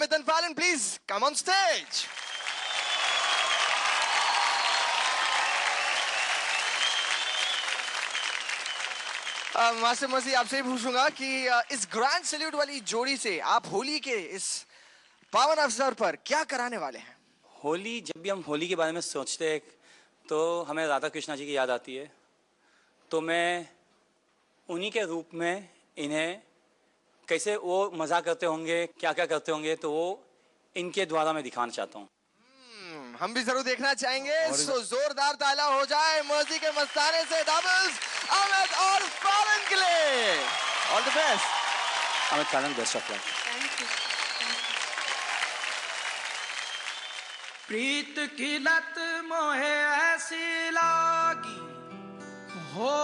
Amit and Fallon, please come on stage. Master मसी आपसे ही पूछूंगा कि इस ग्रैंड सैल्यूट वाली जोड़ी से आप होली के इस पावन अवसर पर क्या कराने वाले हैं? होली, जब भी हम होली के बारे में सोचते हैं तो हमें राधा कृष्णा जी की याद आती है। तो मैं उन्हीं के रूप में इन्हें कैसे वो मज़ा करते होंगे, क्या क्या करते होंगे, तो वो इनके द्वारा मैं दिखाना चाहता हूँ। हम भी जरूर देखना चाहेंगे। सो जोरदार ताला हो जाए मर्जी के मस्ताने से डबल्स अमित और फैलन के लिए। ऑल द बेस्ट अमित, फैलन, best of luck. Thank you. प्रीत की लत मोहे ऐसी लागी, हो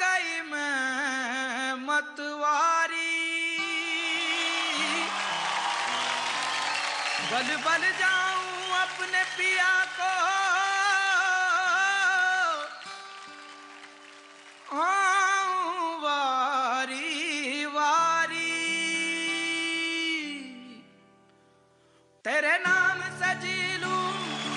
गई मैं मतवारी, बल बल जाऊं अपने पिया को, आऊं वारी वारी, तेरे नाम से जी लूं,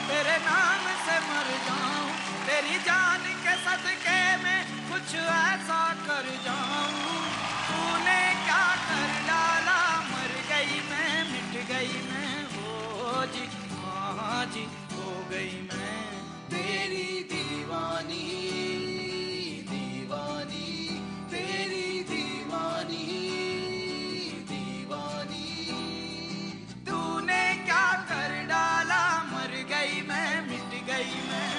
तेरे नाम से मर जाऊं, तेरी जान के सदके में कुछ ऐसा कर जाऊं, तूने क्या कर डाला, मर गई मैं, मिट गई मैं, हो जी, हाँ जी, हो गई मैं तेरी दीवानी, दीवानी, तेरी दीवानी, दीवानी, तूने क्या कर डाला, मर गई मैं, मिट गई मैं,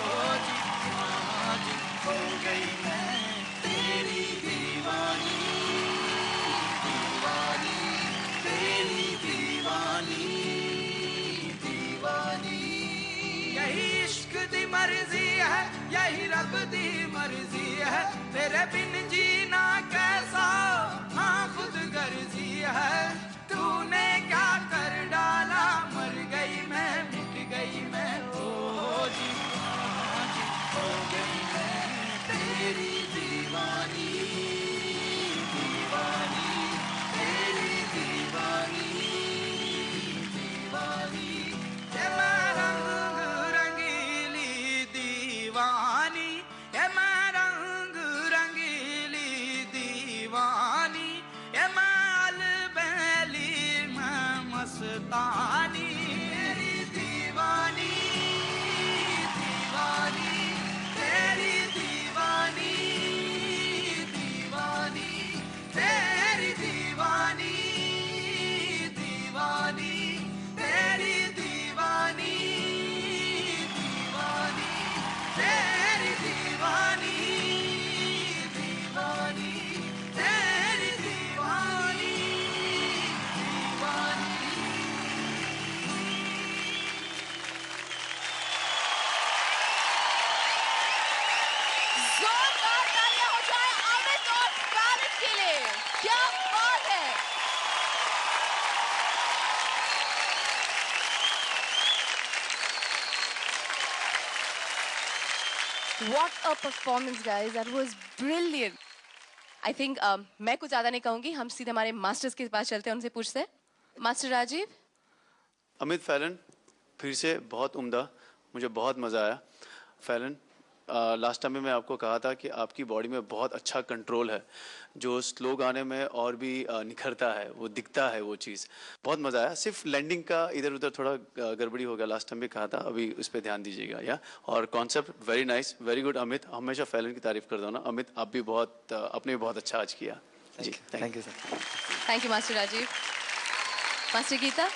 हो जी, हाँ जी, हो गई मैं तेरी दीवानी, दीवानी, तेरी दीवानी, दीवानी, यही इश्क दी मर्जी है, यही रब दी मर्जी है, तेरे बिन जीना कैसा, हाँ खुद गर्जी है, तूने क्या कर डाला, मर गई मैं, मिट गई मैं, हो जी, हाँ जी, हो गई मैं तेरी दीवानी, दीवानी, तेरी दीवानी, दीवानी, ये मैं रंग रंगीली दीवानी, ये मैं रंग रंगीली दीवानी, ये मैं अलबेली मैं मस्तानी, तेरी दीवानी, दीवानी, तेरी दीवानी, दीवानी, तेरी दीवानी, दीवानी, तेरी दीवानी, दीवानी, तेरी दीवानी, दीवानी, तेरी दीवानी, दीवानी। जोरदार तालियां हो जाए अमित और फैलन के लिए। क्या बात है। What a performance, guys. That was brilliant. I think मैं कुछ ज़्यादा नहीं कहूँगी, हम सीधे हमारे मास्टर्स के पास चलते हैं, उनसे पूछते हैं। मास्टर राजीव। अमित, फैलन, फिर से बहुत उम्दा, मुझे बहुत मज़ा आया। फैलन, लास्ट टाइम में मैं आपको कहा था कि आपकी बॉडी में बहुत अच्छा कंट्रोल है, जो स्लो गाने में और भी निखरता है, वो दिखता है वो चीज़। बहुत मज़ा आया। सिर्फ लैंडिंग का इधर उधर थोड़ा गड़बड़ी हो गया, लास्ट टाइम भी कहा था, अभी उस पर ध्यान दीजिएगा। या और concept very nice, very good. Amit, हमेशा फैलन की तारीफ करता हूँ ना। अमित, आप भी बहुत आपने भी बहुत अच्छा आज किया जी। Thank you sir. Thank you master Rajeev. Master Geeta.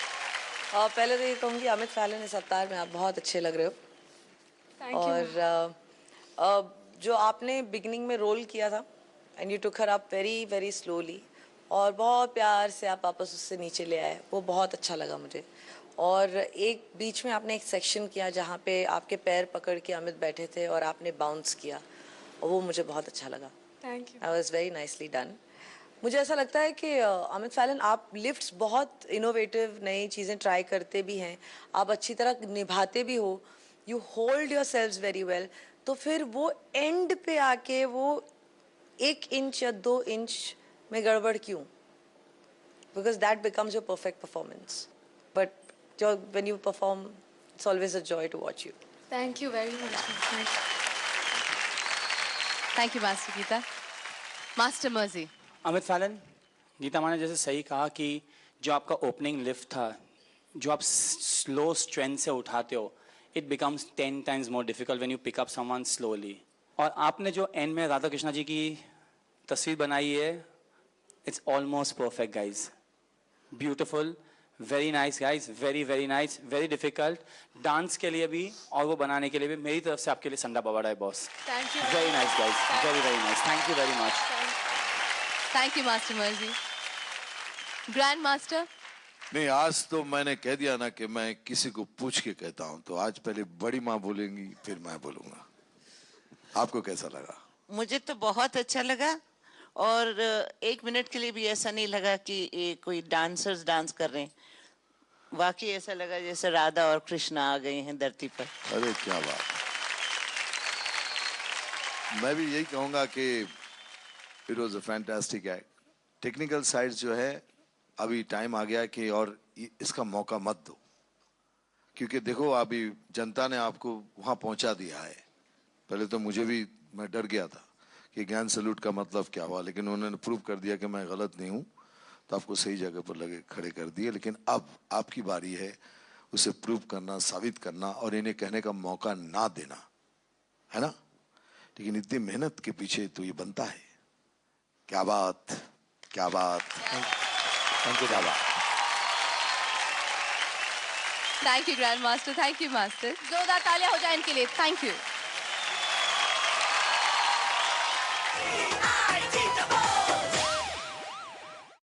पहले तो ये कहूँगी अमित, फैलन, इस अवतार में आप बहुत अच्छे लग रहे हो। थैंक और जो आपने बिगनिंग में रोल किया था, and you took her up very very slowly, और बहुत प्यार से आप वापस उससे नीचे ले आए, वो बहुत अच्छा लगा मुझे। और एक बीच में आपने एक सेक्शन किया जहाँ पे आपके पैर पकड़ के अमित बैठे थे और आपने बाउंस किया, और वो मुझे बहुत अच्छा लगा। Thank you. I was very nicely done. मुझे ऐसा लगता है कि अमित फैलन, आप लिफ्ट्स बहुत इनोवेटिव नई चीज़ें ट्राई करते भी हैं, आप अच्छी तरह निभाते भी हो, you hold your selves very well. तो फिर वो एंड पे आके वो 1 इंच या 2 इंच में गड़बड़ क्यों? because that becomes your perfect performance. But when you perform, it's always a joy to watch you. Thank you very much. Thank you master Gita. Master मर्जी. अमित फैलन, गीता माँ ने जैसे सही कहा कि जो आपका ओपनिंग लिफ्ट था, जो आप स्लो स्ट्रेंथ से उठाते हो, it becomes 10 times more difficult when you pick up someone slowly. और आपने जो एंड में राधा कृष्णा जी की तस्वीर बनाई है, it's almost perfect guys. Beautiful, very nice guys, very very nice, very difficult. Dance के लिए भी और वो बनाने के लिए भी मेरी तरफ से आपके लिए संडा बवाड़ा है boss. Thank you. Very nice guys, very very nice. Thank you very much. Thank you master मर्जी. Grand master. नहीं, आज तो मैंने कह दिया ना कि मैं किसी को पूछ के कहता हूं, तो आज पहले बड़ी माँ बोलेंगी फिर मैं बोलूंगा. आपको कैसा लगा? मुझे तो बहुत अच्छा लगा और 1 मिनट के लिए भी ऐसा नहीं लगा कि ये कोई डांसर्स डांस कर रहे हैं. वाकई ऐसा लगा जैसे राधा और कृष्णा आ गए हैं धरती पर. अरे क्या बात. मैं भी यही कहूंगा कि it was a fantastic act. Technical side जो है, अभी टाइम आ गया कि और इसका मौका मत दो, क्योंकि देखो अभी जनता ने आपको वहां पहुंचा दिया है. पहले तो मुझे भी, मैं डर गया था कि ज्ञान सैल्यूट का मतलब क्या हुआ, लेकिन उन्होंने प्रूव कर दिया कि मैं गलत नहीं हूं, तो आपको सही जगह पर लगे खड़े कर दिए. लेकिन अब आपकी बारी है उसे प्रूव करना, साबित करना और इन्हें कहने का मौका ना देना, है ना. लेकिन इतनी मेहनत के पीछे तो ये बनता है. क्या बात, क्या बात. Thank you. क्या बात. Thank you grand master. Thank you master. जोरदार तालियां हो जाए इनके लिए. Thank you.